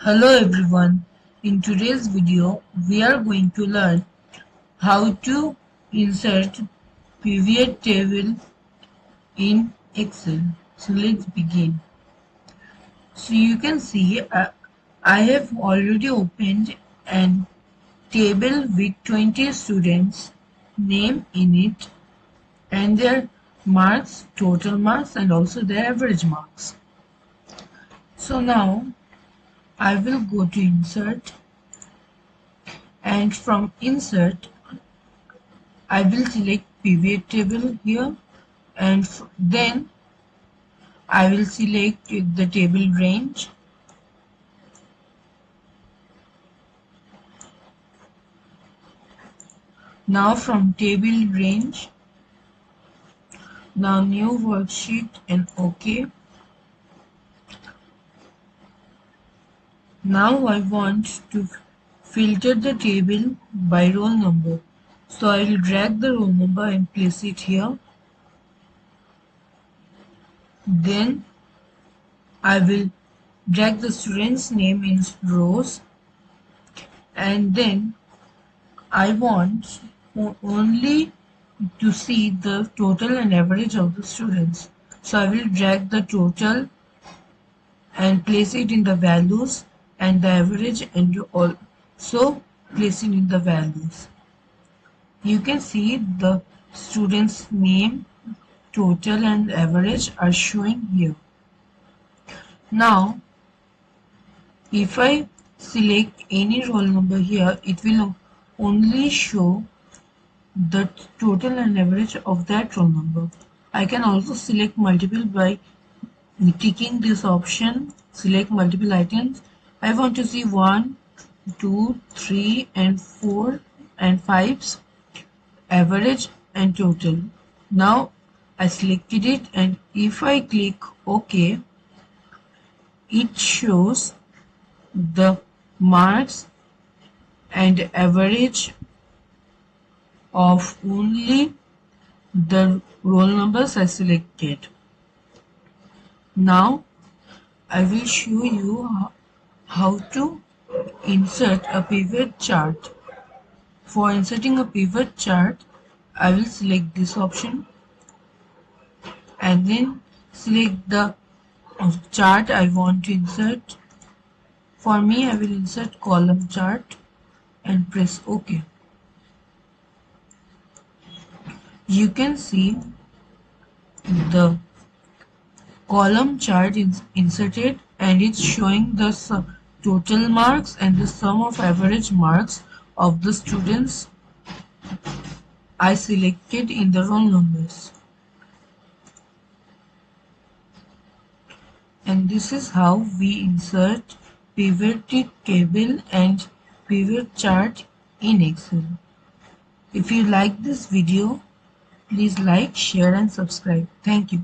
Hello everyone. In today's video, we are going to learn how to insert pivot table in Excel. So let's begin. So you can see I have already opened an table with 20 students name in it and their marks, total marks and also their average marks. So now I will go to insert, and from insert I will select pivot table here, and then I will select the table range. Now from table range, now new worksheet and OK. Now I want to filter the table by roll number. So I will drag the roll number and place it here. Then I will drag the student's name in rows, and then I want only to see the total and average of the students. So I will drag the total and place it in the values, and the average and also place it in the values. You can see the student's name, total and average are showing here. Now if I select any roll number here, it will only show the total and average of that roll number. I can also select multiple by ticking this option, select multiple items. I want to see 1, 2, 3 and 4 and 5's average and total. Now I selected it, and if I click OK, it shows the marks and average of only the roll numbers I selected. Now I will show you how to insert a pivot chart. For inserting a pivot chart, I will select this option and then select the chart I want to insert. For me, I will insert column chart and press OK. You can see the column chart is inserted, and it's showing the total marks and the sum of average marks of the students I selected in the roll numbers. And this is how we insert pivoted table and pivot chart in Excel. If you like this video, please like, share and subscribe. Thank you.